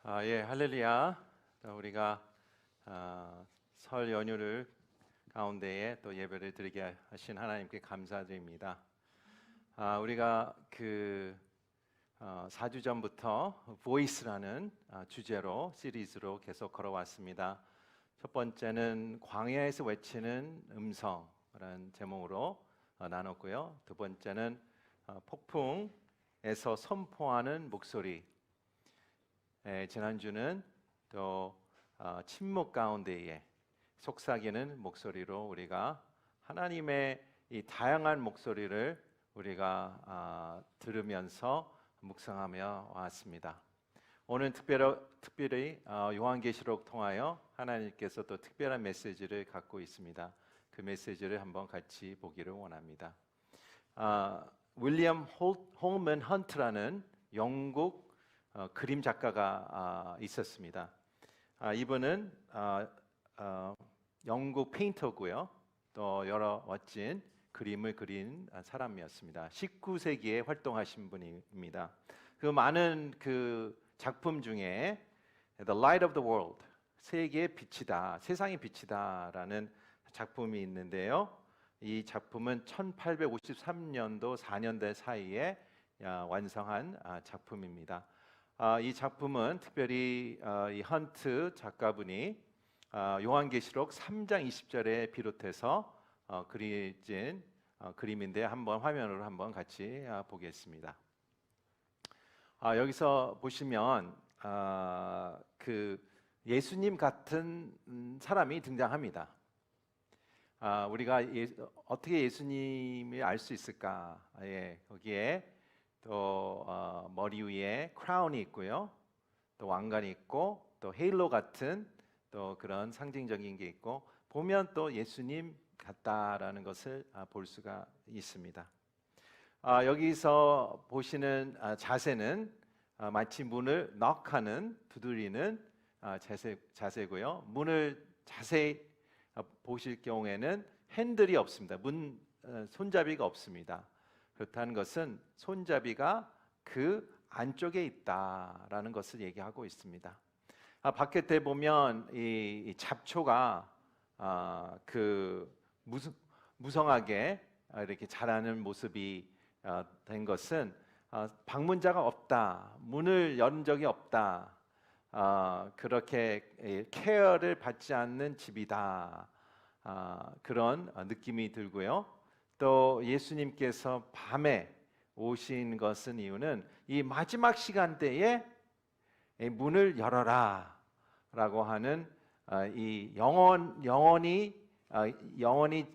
예, 할렐루야. 우리가 설 연휴를 가운데에 또 예배를 드리게 하신 하나님께 감사드립니다. 우리가 4주 전부터 보이스라는 주제로 시리즈로 계속 걸어왔습니다. 첫 번째는 광야에서 외치는 음성이라는 제목으로 나눴고요. 두 번째는 폭풍에서 선포하는 목소리. 지난주는 또 침묵 가운데에 속삭이는 목소리로 우리가 하나님의 이 다양한 목소리를 우리가 들으면서 묵상하며 왔습니다. 오늘 특별히 요한계시록 통하여 하나님께서 또 특별한 메시지를 갖고 있습니다. 그 메시지를 한번 같이 보기를 원합니다. 윌리엄 홀먼 헌트라는 영국 그림 작가가 있었습니다. 이분은 영국 페인터고요. 또 여러 멋진 그림을 그린 사람이었습니다. 19세기에 활동하신 분입니다. 그 많은 그 작품 중에 The Light of the World, 세계의 빛이다, 세상의 빛이다라는 작품이 있는데요. 이 작품은 1853년도 4년대 사이에 완성한 작품입니다. 이 작품은 특별히 이 헌트 작가분이 요한계시록 3장 20절에 비롯해서 그려진 그림인데 한번 화면으로 한번 같이 보겠습니다. 여기서 보시면 그 예수님 같은 사람이 등장합니다. 우리가 어떻게 예수님을 알 수 있을까? 거기에 또 머리 위에 크라운이 있고요, 또 왕관이 있고, 또 헤일로 같은 또 그런 상징적인 게 있고, 보면 또 예수님 같다라는 것을 볼 수가 있습니다. 여기서 보시는 자세는 마치 문을 knock하는, 두드리는 자세고요. 문을 자세히 보실 경우에는 핸들이 없습니다. 문 손잡이가 없습니다. 그렇다는 것은 손잡이가 그 안쪽에 있다라는 것을 얘기하고 있습니다. 바깥에 보면 이 잡초가 무성하게 이렇게 자라는 모습이 된 것은 방문자가 없다, 문을 연 적이 없다, 그렇게 케어를 받지 않는 집이다, 그런 느낌이 들고요. 또 예수님께서 밤에 오신 것은 이유는 이 마지막 시간대에 문을 열어라 라고 하는 이 영원히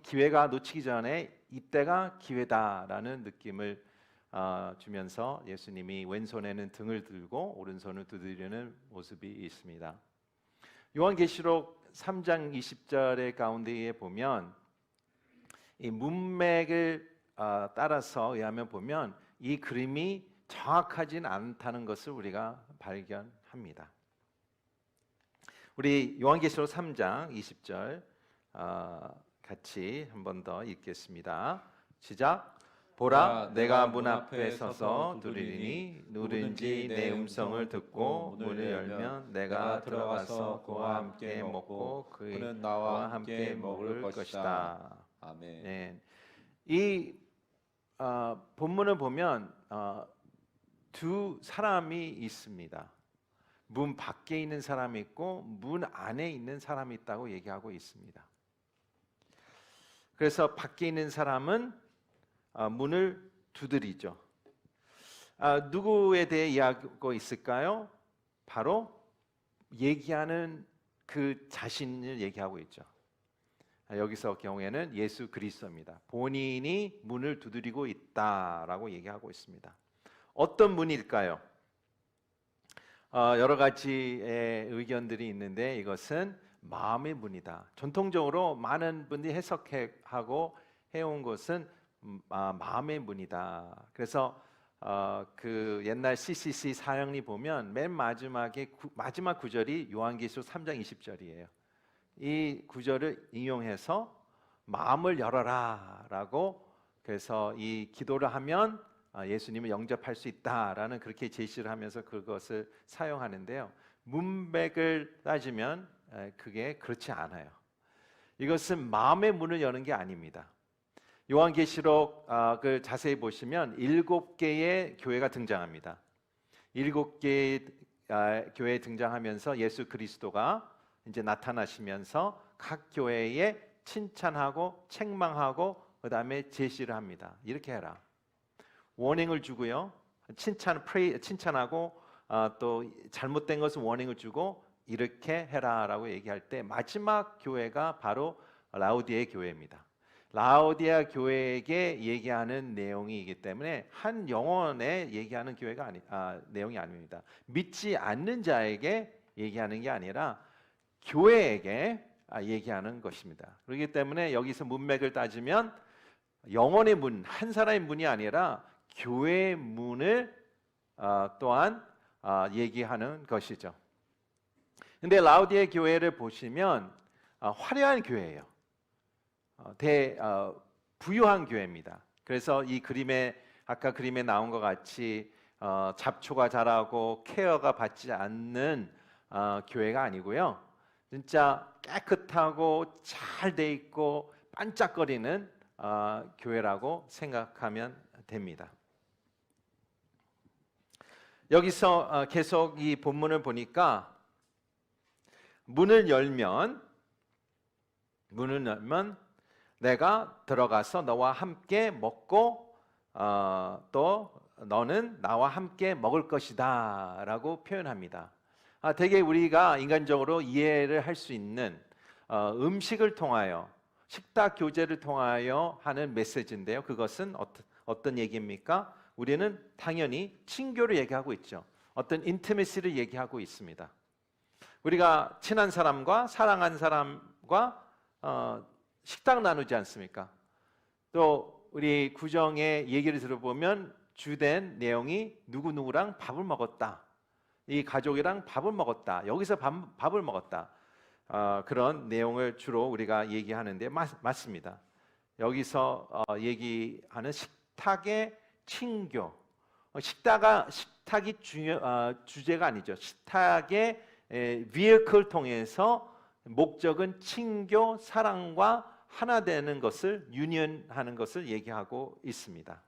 기회가 놓치기 전에 이때가 기회다라는 느낌을 주면서 예수님이 왼손에는 등을 들고 오른손을 두드리는 모습이 있습니다. 요한계시록 3장 20절의 가운데에 보면 이 문맥을 따라서 의하면 보면 이 그림이 정확하진 않다는 것을 우리가 발견합니다. 우리 요한계시록 3장 20절 같이 한 번 더 읽겠습니다. 시작. 보라, 내가 문 앞에 서서 두드리니 누구든지 내 음성을 듣고 문을 열면 내가 들어가서 그와 함께 먹고 그는 나와 함께 먹을 것이다. 아멘. 네. 이 본문을 보면 두 사람이 있습니다. 문 밖에 있는 사람이 있고 문 안에 있는 사람이 있다고 얘기하고 있습니다. 그래서 밖에 있는 사람은 문을 두드리죠. 누구에 대해 이야기하고 있을까요? 바로 얘기하는 그 자신을 얘기하고 있죠. 여기서 경우에는 예수 그리스도입니다. 본인이 문을 두드리고 있다라고 얘기하고 있습니다. 어떤 문일까요? 여러 가지의 의견들이 있는데 이것은 마음의 문이다. 전통적으로 많은 분들이 해석하고 해온 것은 마음의 문이다. 그래서 그 옛날 CCC 사형리 보면 맨 마지막에 마지막 구절이 요한계시록 3장 20절이에요. 이 구절을 인용해서 마음을 열어라 라고, 그래서 이 기도를 하면 예수님을 영접할 수 있다라는 그렇게 제시를 하면서 그것을 사용하는데요. 문맥을 따지면 그게 그렇지 않아요. 이것은 마음의 문을 여는 게 아닙니다. 요한계시록 그 자세히 보시면 7개의 교회가 등장합니다. 7개의 교회에 등장하면서 예수 그리스도가 이제 나타나시면서 각 교회에 칭찬하고 책망하고 그 다음에 제시를 합니다. 이렇게 해라. 워닝을 주고요. 칭찬하고 또 잘못된 것은 워닝을 주고 이렇게 해라라고 얘기할 때 마지막 교회가 바로 라우디에 교회입니다. 라우디아 교회에게 얘기하는 내용이기 때문에 한 영혼에 얘기하는 교회가 내용이 아닙니다. 믿지 않는 자에게 얘기하는 게 아니라 교회에게 얘기하는 것입니다. 그렇기 때문에 여기서 문맥을 따지면 영혼의 문, 한 사람의 문이 아니라 교회의 문을 또한 얘기하는 것이죠. 근데 라우디아 교회를 보시면 화려한 교회예요. 부유한 교회입니다. 그래서 이 아까 그림에 나온 것 같이 잡초가 자라고 케어가 받지 않는 교회가 아니고요. 진짜 깨끗하고 잘 돼 있고 반짝거리는 교회라고 생각하면 됩니다. 여기서 계속 이 본문을 보니까 문을 열면 내가 들어가서 너와 함께 먹고 또 너는 나와 함께 먹을 것이다 라고 표현합니다. 되게 우리가 인간적으로 이해를 할 수 있는 음식을 통하여 식탁 교제를 통하여 하는 메시지인데요. 그것은 어떤 얘기입니까? 우리는 당연히 친교를 얘기하고 있죠. 어떤 인티메시를 얘기하고 있습니다. 우리가 친한 사람과 사랑한 사람과 식당 나누지 않습니까? 또 우리 구정의 얘기를 들어보면 주된 내용이 누구누구랑 밥을 먹었다. 이 가족이랑 밥을 먹었다. 여기서 밥을 먹었다. 그런 내용을 주로 우리가 얘기하는데 맞습니다. 여기서 얘기하는 식탁의 친교. 식탁이 주제가 아니죠. 식탁의 비에이클 통해서 목적은 친교, 사랑과 하나 되는 것을 유니언하는 것을 얘기하고 있습니다.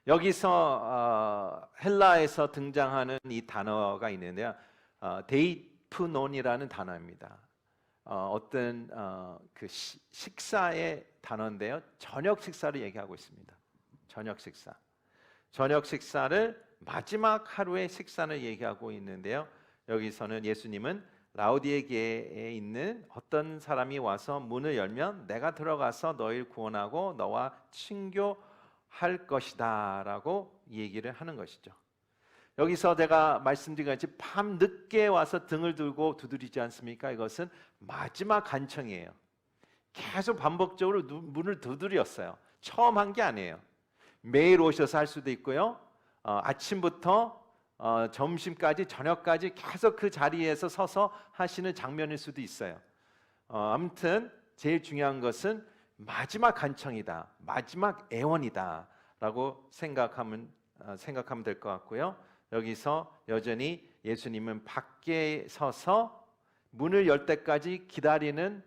여기서 헬라에서 등장하는 이 단어가 있는데요. 데이프논이라는 단어입니다. 어떤 그 식사의 단어인데요. 저녁 식사를 얘기하고 있습니다. 저녁 식사를 마지막 하루의 식사를 얘기하고 있는데요. 여기서는 예수님은 라우디에게에 있는 어떤 사람이 와서 문을 열면 내가 들어가서 너희를 구원하고 너와 친교할 것이다 라고 얘기를 하는 것이죠. 여기서 제가 말씀드린 것같이 밤 늦게 와서 등을 들고 두드리지 않습니까? 이것은 마지막 간청이에요. 계속 반복적으로 문을 두드렸어요. 처음 한 게 아니에요. 매일 오셔서 할 수도 있고요. 아침부터 점심까지 저녁까지 계속 그 자리에서 서서 하시는 장면일 수도 있어요. 아무튼 제일 중요한 것은 마지막 간청이다, 마지막 애원이다 라고 생각하면 될 것 같고요. 여기서 여전히 예수님은 밖에 서서 문을 열 때까지 기다리는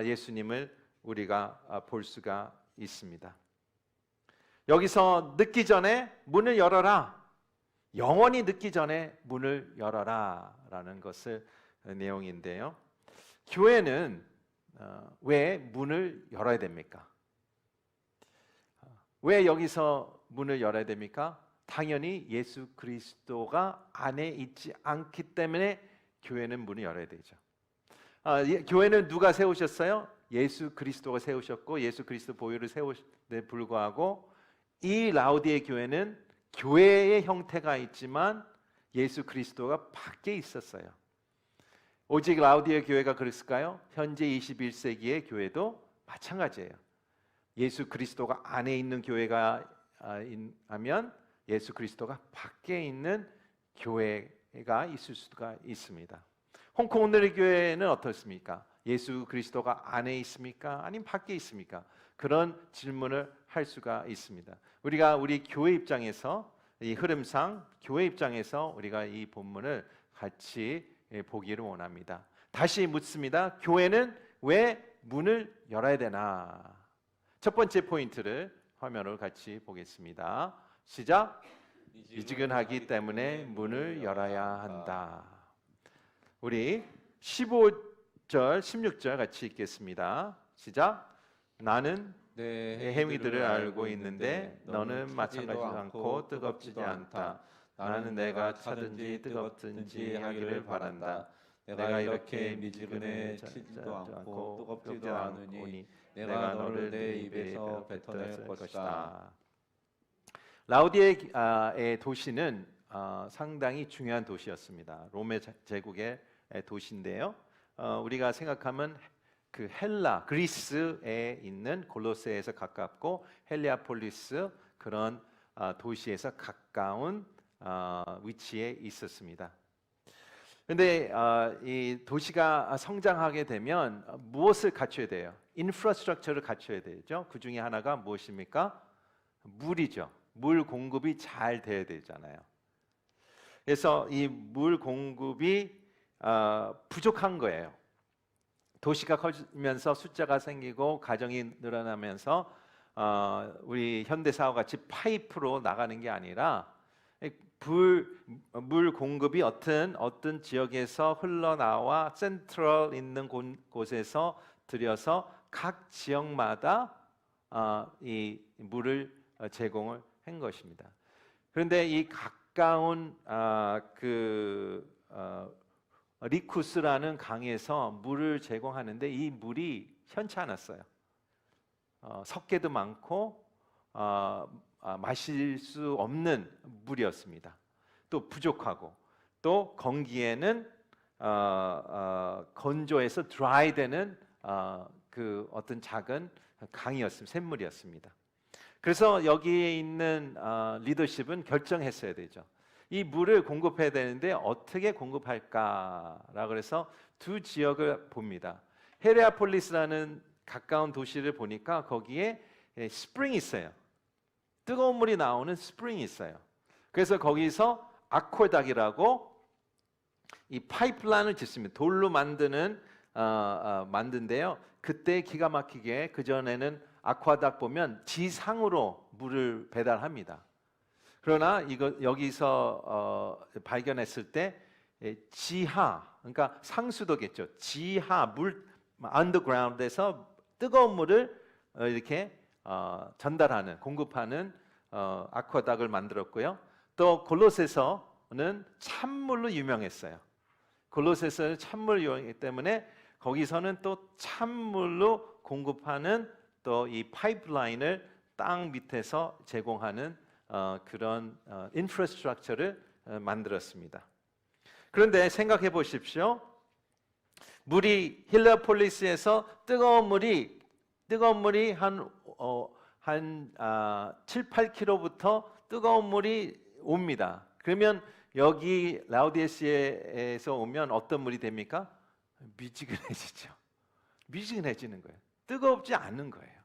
예수님을 우리가 볼 수가 있습니다. 여기서 늦기 전에 문을 열어라. 영원히 늦기 전에 문을 열어라 라는 것을 내용인데요. 교회는 왜 문을 열어야 됩니까? 왜 여기서 문을 열어야 됩니까? 당연히 예수 그리스도가 안에 있지 않기 때문에 교회는 문을 열어야 되죠. 교회는 누가 세우셨어요? 예수 그리스도가 세우셨고 예수 그리스도 보혈을 세우셨에 불구하고 이 라우디의 교회는 교회의 형태가 있지만 예수 그리스도가 밖에 있었어요. 오직 라우디의 교회가 그랬을까요? 현재 21세기의 교회도 마찬가지예요. 예수 그리스도가 안에 있는 교회가 하면 예수 그리스도가 밖에 있는 교회가 있을 수가 있습니다. 홍콩 오늘의 교회는 어떻습니까? 예수 그리스도가 안에 있습니까? 아니면 밖에 있습니까? 그런 질문을 할 수가 있습니다. 우리 교회 입장에서 이 흐름상 교회 입장에서 우리가 이 본문을 같이 보기를 원합니다. 다시 묻습니다. 교회는 왜 문을 열어야 되나? 첫 번째 포인트를 화면으로 같이 보겠습니다. 시작. 미지근하기 때문에 문을 열어야 한다. 우리 15절, 16절 같이 읽겠습니다. 시작. 나는 내 행위들을 알고 있는데 너는 마찬가지지 않고 뜨겁지 않다. 나는 내가 차든지 뜨겁든지 하기를 바란다. 내가 이렇게 미지근해지지도 않고 뜨겁지도 않으니 내가 너를 내 입에서 뱉어낼 것이다. 라우디게의 도시는 상당히 중요한 도시였습니다. 로마 제국의 도시인데요. 우리가 생각하면 그 헬라, 그리스에 있는 골로새에서 가깝고 헬리아폴리스 그런 도시에서 가까운 위치에 있었습니다. 그런데 이 도시가 성장하게 되면 무엇을 갖춰야 돼요? 인프라스트럭처를 갖춰야 되죠. 그 중에 하나가 무엇입니까? 물이죠. 물 공급이 잘 돼야 되잖아요. 그래서 이 물 공급이 부족한 거예요. 도시가 커지면서 숫자가 생기고 가정이 늘어나면서 우리 현대사와 같이 파이프로 나가는 게 아니라 물 공급이 어떤 지역에서 흘러나와 센트럴 있는 곳에서 들여서 각 지역마다 이 물을 제공을 한 것입니다. 그런데 이 가까운 리쿠스라는 강에서 물을 제공하는데 이 물이 현치 않았어요. 석회도 많고 마실 수 없는 물이었습니다. 또 부족하고 또 건기에는 건조해서 드라이되는 그 어떤 작은 강이었습니다. 샘물이었습니다. 그래서 여기에 있는 리더십은 결정했어야 되죠. 이 물을 공급해야 되는데 어떻게 공급할까라 그래서 두 지역을 봅니다. 헬리아폴리스라는 가까운 도시를 보니까 거기에 스프링이 있어요. 뜨거운 물이 나오는 스프링이 있어요. 그래서 거기서 아코닥이라고 이 파이프라인을 짓습니다. 돌로 만든데요. 그때 기가 막히게 그 전에는 아쿠아닥 보면 지상으로 물을 배달합니다. 그러나 여기서 발견했을 때 지하, 그러니까 상수도겠죠. 지하 물 언더그라운드에서 뜨거운 물을 이렇게 전달하는, 공급하는 아쿠아닥을 만들었고요. 또 골로새서는 찬물로 유명했어요. 골로새서는 찬물로 유명했기 때문에 거기서는 또 찬물로 공급하는 또 이 파이프라인을 땅 밑에서 제공하는 그런 인프라스트럭처를 만들었습니다. 그런데 생각해 보십시오. 물이 힐리아폴리스에서 뜨거운 물이 한 7, 8km부터 뜨거운 물이 옵니다. 그러면 여기 라우디게에서 오면 어떤 물이 됩니까? 미지근해지죠. 미지근해지는 거예요. 뜨겁지 않은 거예요.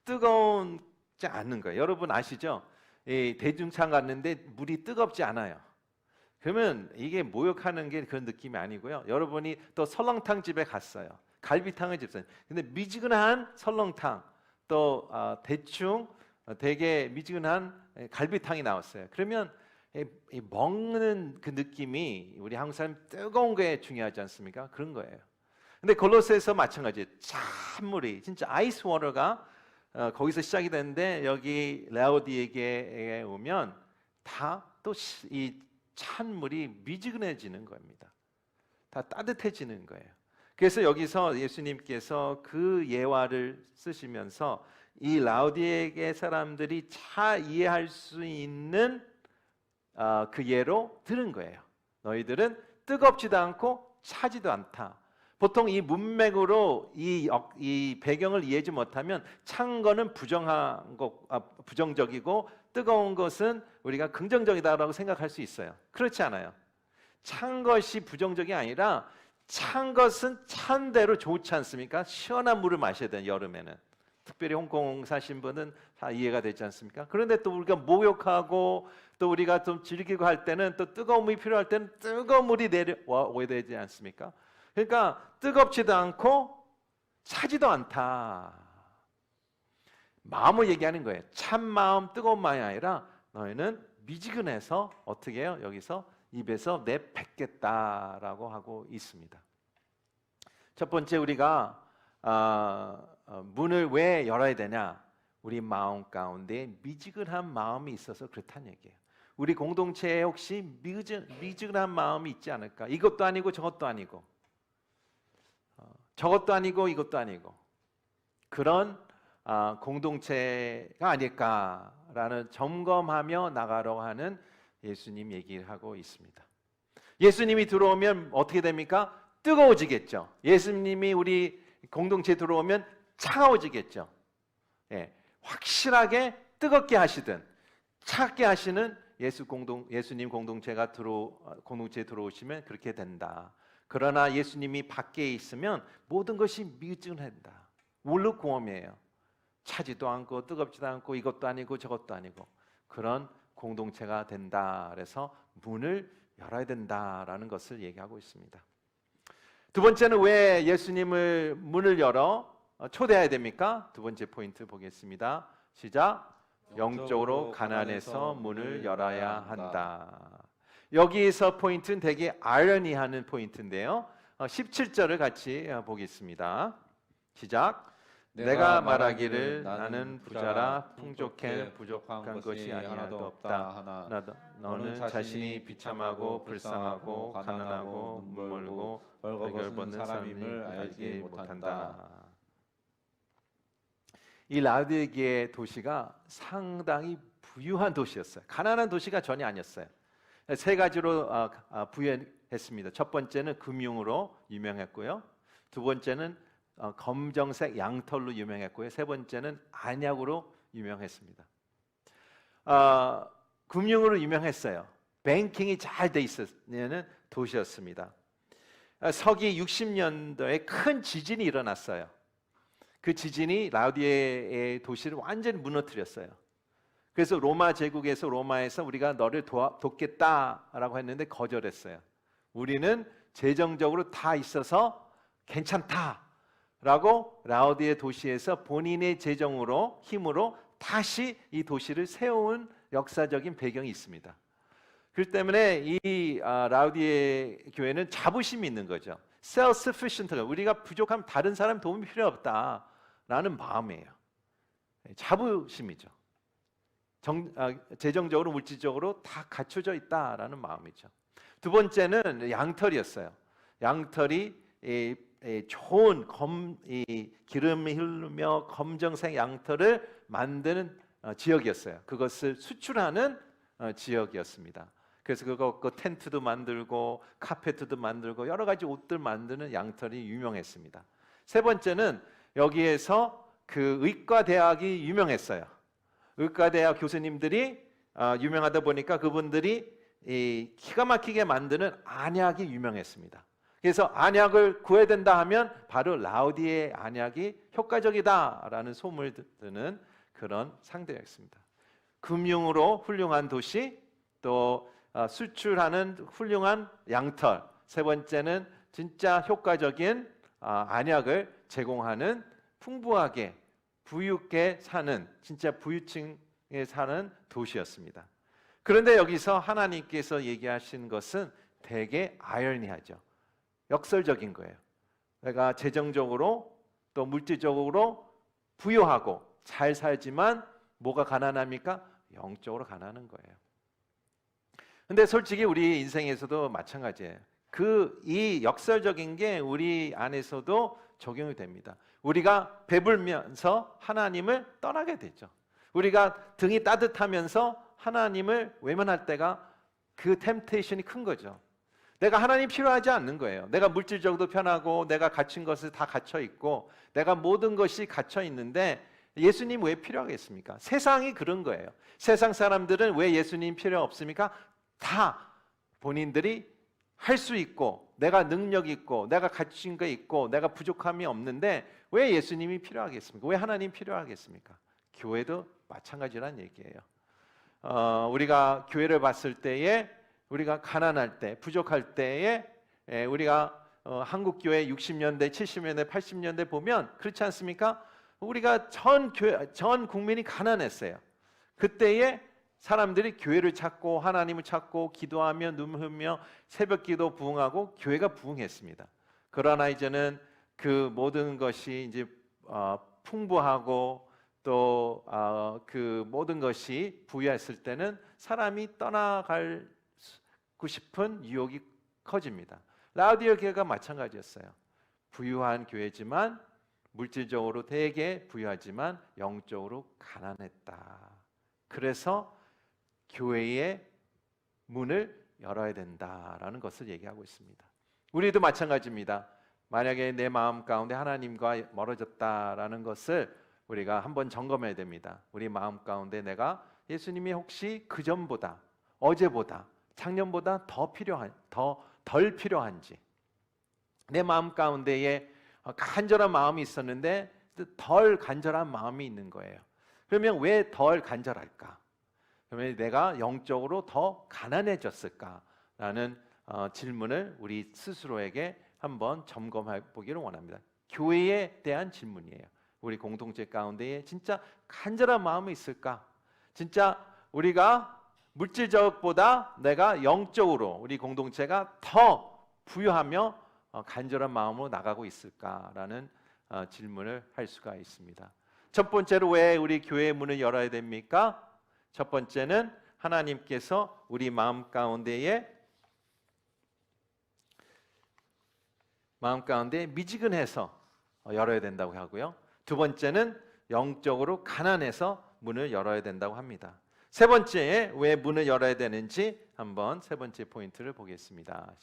뜨거운지 않은 거예요. 여러분 아시죠? 대중창 갔는데 물이 뜨겁지 않아요. 그러면 이게 모욕하는 게 그런 느낌이 아니고요. 여러분이 또 설렁탕 집에 갔어요. 갈비탕을 집어요. 근데 미지근한 설렁탕 또 대충 되게 미지근한 갈비탕이 나왔어요. 그러면 먹는 그 느낌이 우리 한국 사람 뜨거운 게 중요하지 않습니까? 그런 거예요. 근데 골로새에서 마찬가지예요. 찬물이 진짜 아이스 워터가 거기서 시작이 되는데 여기 라우디게에 오면 다 또 이 찬물이 미지근해지는 겁니다. 다 따뜻해지는 거예요. 그래서 여기서 예수님께서 그 예화를 쓰시면서 이 라우디게 사람들이 잘 이해할 수 있는 그 예로 들은 거예요. 너희들은 뜨겁지도 않고 차지도 않다. 보통 이 문맥으로 이 배경을 이해하지 못하면 찬 거는 부정적이고 뜨거운 것은 우리가 긍정적이다라고 생각할 수 있어요. 그렇지 않아요. 찬 것이 부정적이 아니라 찬 것은 찬 대로 좋지 않습니까? 시원한 물을 마셔야 돼요. 여름에는. 특별히 홍콩 사신 분은 다 이해가 되지 않습니까? 그런데 또 우리가 목욕하고 또 우리가 좀 즐기고 할 때는 또 뜨거운 물이 필요할 때는 뜨거운 물이 내려와야 되지 않습니까? 그러니까 뜨겁지도 않고 차지도 않다. 마음을 얘기하는 거예요. 참 마음, 뜨거운 마음이 아니라 너희는 미지근해서 어떻게 해요? 여기서 입에서 내뱉겠다라고 하고 있습니다. 첫 번째 우리가 문을 왜 열어야 되냐? 우리 마음 가운데 미지근한 마음이 있어서 그렇다는 얘기예요. 우리 공동체에 혹시 미지근한 마음이 있지 않을까? 이것도 아니고 저것도 아니고 저것도 아니고 이것도 아니고 그런 공동체가 아닐까라는 점검하며 나가려고 하는 예수님 얘기를 하고 있습니다. 예수님이 들어오면 어떻게 됩니까? 뜨거워지겠죠. 예수님이 우리 공동체에 들어오면 차가워지겠죠. 예, 확실하게 뜨겁게 하시든 차갑게 하시는 예수님 공동체가 공동체에 들어오시면 그렇게 된다. 그러나 예수님이 밖에 있으면 모든 것이 미지근해진다. 울루구엄이에요. 차지도 않고 뜨겁지도 않고 이것도 아니고 저것도 아니고 그런 공동체가 된다. 그래서 문을 열어야 된다라는 것을 얘기하고 있습니다. 두 번째는 왜 예수님을 문을 열어 초대해야 됩니까? 두 번째 포인트 보겠습니다. 시작. 영적으로 가난해서 문을 열어야 한다. 여기서 포인트는 되게 아이러니하는 포인트인데요. 17절을 같이 보겠습니다. 시작. 내가 말하기를 나는 부자라 풍족해 부족한 것이 하나도 없다. 너는 자신이 비참하고 불쌍하고 가난하고 눈물 멀고 벌거벗은 사람임을 알지 못한다. 이 라우디게의 도시가 상당히 부유한 도시였어요. 가난한 도시가 전혀 아니었어요. 세 가지로 부유했습니다. 첫 번째는 금융으로 유명했고요. 두 번째는 검정색 양털로 유명했고요. 세 번째는 안약으로 유명했습니다. 금융으로 유명했어요. 뱅킹이 잘 돼 있었는 도시였습니다. 서기 60년도에 큰 지진이 일어났어요. 그 지진이 라우디게의 도시를 완전히 무너뜨렸어요. 그래서 로마 제국에서 로마에서 우리가 너를 돕겠다라고 했는데 거절했어요. 우리는 재정적으로 다 있어서 괜찮다라고 라우디게 도시에서 본인의 재정으로 힘으로 다시 이 도시를 세운 역사적인 배경이 있습니다. 그렇기 때문에 이 라우디게 교회는 자부심이 있는 거죠. self-sufficient, 우리가 부족하면 다른 사람 도움이 필요 없다라는 마음이에요. 자부심이죠. 재정적으로 물질적으로 다 갖춰져 있다라는 마음이죠. 두 번째는 양털이었어요. 양털이 좋은 기름이 흐르며 검정색 양털을 만드는 지역이었어요. 그것을 수출하는 지역이었습니다. 그래서 그 텐트도 만들고 카페트도 만들고 여러 가지 옷들 만드는 양털이 유명했습니다. 세 번째는 여기에서 그 의과대학이 유명했어요. 의과대학 교수님들이 유명하다 보니까 그분들이 기가 막히게 만드는 안약이 유명했습니다. 그래서 안약을 구해야 된다 하면 바로 라우디게 안약이 효과적이다라는 소문을 듣는 그런 상대였습니다. 금융으로 훌륭한 도시, 또 수출하는 훌륭한 양털, 세 번째는 진짜 효과적인 안약을 제공하는 풍부하게 부유하게 사는 진짜 부유층에 사는 도시였습니다. 그런데 여기서 하나님께서 얘기하신 것은 되게 아이러니하죠. 역설적인 거예요. 내가 재정적으로 또 물질적으로 부유하고 잘 살지만 뭐가 가난합니까? 영적으로 가난한 거예요. 근데 솔직히 우리 인생에서도 마찬가지예요. 이 역설적인 게 우리 안에서도 적용이 됩니다. 우리가 배불면서 하나님을 떠나게 되죠. 우리가 등이 따뜻하면서 하나님을 외면할 때가 그 템테이션이 큰 거죠. 내가 하나님 필요하지 않는 거예요. 내가 물질적으로 편하고 내가 갖춘 것을 다 갖춰 있고 내가 모든 것이 갖춰 있는데 예수님 왜 필요하겠습니까? 세상이 그런 거예요. 세상 사람들은 왜 예수님 필요 없습니까? 다 본인들이 할 수 있고 내가 능력 있고 내가 갖춘 거 있고 내가 부족함이 없는데 왜 예수님이 필요하겠습니까? 왜 하나님 필요하겠습니까? 교회도 마찬가지란 얘기예요. 우리가 교회를 봤을 때에 우리가 가난할 때, 부족할 때에 우리가 한국 교회 60년대, 70년대, 80년대 보면 그렇지 않습니까? 우리가 전 국민이 가난했어요. 그때에 사람들이 교회를 찾고 하나님을 찾고 기도하며 눈 흘며 새벽기도 부흥하고 교회가 부흥했습니다. 그러나 이제는 그 모든 것이 이제 풍부하고 또 그 모든 것이 부유했을 때는 사람이 떠나가고 싶은 유혹이 커집니다. 라우디오 교회가 마찬가지였어요. 부유한 교회지만 물질적으로 되게 부유하지만 영적으로 가난했다. 그래서 교회의 문을 열어야 된다라는 것을 얘기하고 있습니다. 우리도 마찬가지입니다. 만약에 내 마음 가운데 하나님과 멀어졌다라는 것을 우리가 한번 점검해야 됩니다. 우리 마음 가운데 내가 예수님이 혹시 그전보다, 어제보다, 작년보다 덜 필요한지, 내 마음 가운데에 간절한 마음이 있었는데 덜 간절한 마음이 있는 거예요. 그러면 왜 덜 간절할까? 그러면 내가 영적으로 더 가난해졌을까라는 질문을 우리 스스로에게 한번 점검해 보기를 원합니다. 교회에 대한 질문이에요. 우리 공동체 가운데에 진짜 간절한 마음이 있을까? 진짜 우리가 물질적보다 내가 영적으로 우리 공동체가 더 부유하며 간절한 마음으로 나가고 있을까라는 질문을 할 수가 있습니다. 첫 번째로 왜 우리 교회의 문을 열어야 됩니까? 첫 번째는 하나님께서 우리 마음 가운데 미지근해서 열어야 된다고 하고요. 두 번째는 영적으로 가난해서 문을 열어야 된다고 합니다. 세 번째에 왜 문을 열어야 되는지 한번 세 번째 포인트를 보겠습니다.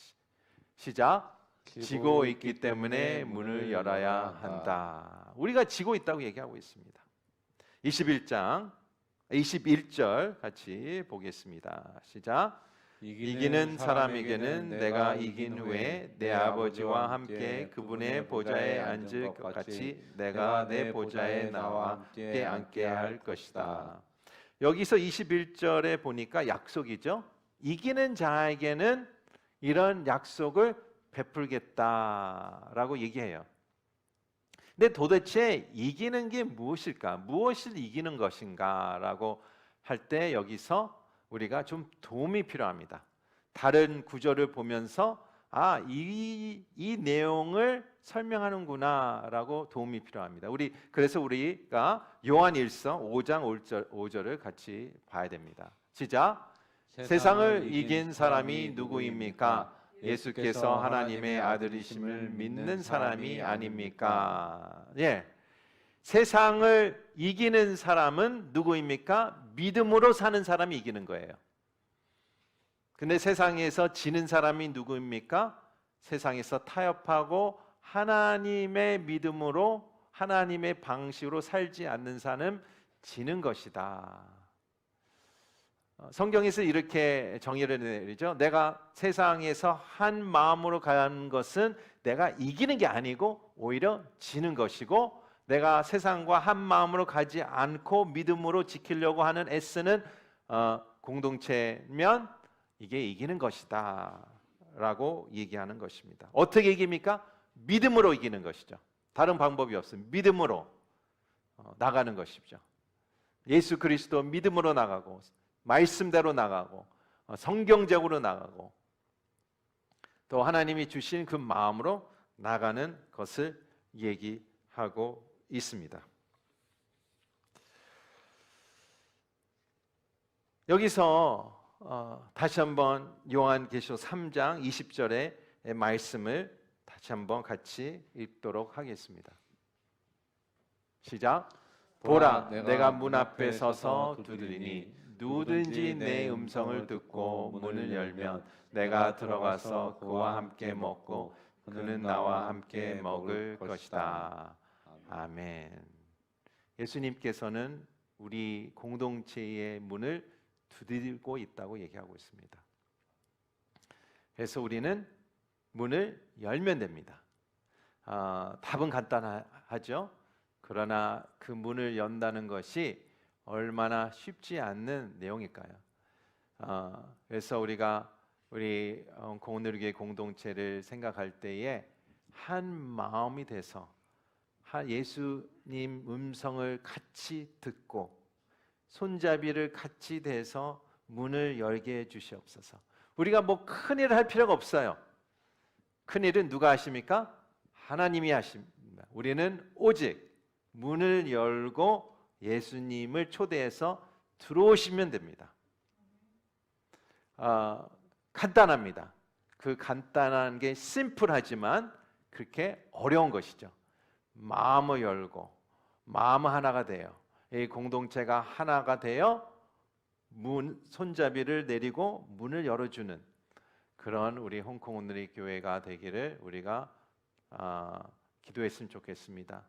시작. 지고 있기 때문에 문을 열어야 한다. 우리가 지고 있다고 얘기하고 있습니다. 21절 같이 보겠습니다. 시작. 이기는 사람에게는 내가 이긴 후에 내 아버지와 함께 그분의 보좌에 앉을 것 같이 내가 내 보좌에 나와 함께 앉게 할 것이다. 여기서 21절에 보니까 약속이죠. 이기는 자에게는 이런 약속을 베풀겠다라고 얘기해요. 근데 도대체 이기는 게 무엇일까? 무엇을 이기는 것인가라고 할 때 여기서 우리가 좀 도움이 필요합니다. 다른 구절을 보면서 이 내용을 설명하는구나라고 도움이 필요합니다. 그래서 우리가 요한일서 5장 5절을 같이 봐야 됩니다. 시작. 세상을 이긴 사람이 누구입니까? 예수께서 하나님의 아들이심을 믿는 사람이 아닙니까? 예. 세상을 이기는 사람은 누구입니까? 믿음으로 사는 사람이 이기는 거예요. 근데 세상에서 지는 사람이 누구입니까? 세상에서 타협하고 하나님의 믿음으로 하나님의 방식으로 살지 않는 사람 지는 것이다. 성경에서 이렇게 정의를 내리죠. 내가 세상에서 한 마음으로 가는 것은 내가 이기는 게 아니고 오히려 지는 것이고, 내가 세상과 한 마음으로 가지 않고 믿음으로 지키려고 하는 애쓰는 공동체면 이게 이기는 것이다 라고 얘기하는 것입니다. 어떻게 이깁니까? 믿음으로 이기는 것이죠. 다른 방법이 없습니다. 믿음으로 나가는 것이죠. 예수 그리스도 믿음으로 나가고 말씀대로 나가고 성경적으로 나가고 또 하나님이 주신 그 마음으로 나가는 것을 얘기하고 있습니다. 여기서 다시 한번 요한계시록 3장 20절의 말씀을 다시 한번 같이 읽도록 하겠습니다. 시작. 보라, 내가 문 앞에 서서 두드리니 누구든지 내 음성을 듣고 문을 열면 내가 들어가서 그와 함께 먹고 그는 나와 함께 먹을 것이다. 아멘. 예수님께서는 우리 공동체의 문을 두드리고 있다고 얘기하고 있습니다. 그래서 우리는 문을 열면 됩니다. 답은 간단하죠. 그러나 그 문을 연다는 것이 얼마나 쉽지 않는 내용일까요? 그래서 우리 공동교회 공동체를 생각할 때에 한 마음이 돼서 예수님 음성을 같이 듣고 손잡이를 같이 대서 문을 열게 해 주시옵소서. 우리가 뭐 큰일을 할 필요가 없어요. 큰일은 누가 하십니까? 하나님이 하십니다. 우리는 오직 문을 열고 예수님을 초대해서 들어오시면 됩니다. 간단합니다. 그 간단한 게 심플하지만 그렇게 어려운 것이죠. 마음을 열고 마음 하나가 되어 이 공동체가 하나가 되어 손잡이를 내리고 문을 열어주는 그런 우리 홍콩 온누리 교회가 되기를 우리가 기도했으면 좋겠습니다.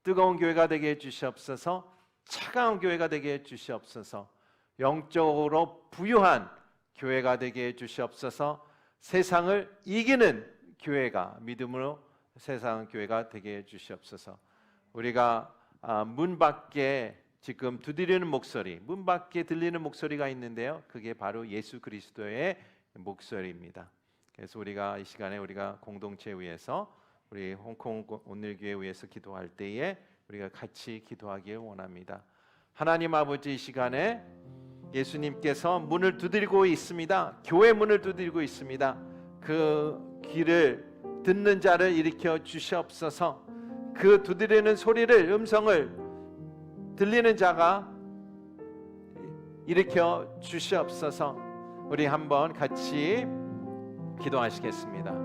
뜨거운 교회가 되게 해주시옵소서. 차가운 교회가 되게 해주시옵소서. 영적으로 부유한 교회가 되게 해주시옵소서. 세상을 이기는 교회가, 믿음으로 세상 교회가 되게 해주시옵소서. 우리가 문 밖에 지금 두드리는 목소리, 문 밖에 들리는 목소리가 있는데요, 그게 바로 예수 그리스도의 목소리입니다. 그래서 우리가 이 시간에 우리가 공동체 위해서, 우리 홍콩 온누리교회 위해서 기도할 때에 우리가 같이 기도하길 원합니다. 하나님 아버지, 이 시간에 예수님께서 문을 두드리고 있습니다. 교회 문을 두드리고 있습니다. 그 귀를 듣는 자를 일으켜 주시옵소서. 그 두드리는 소리를, 음성을 들리는 자가 일으켜 주시옵소서. 우리 한번 같이 기도하시겠습니다.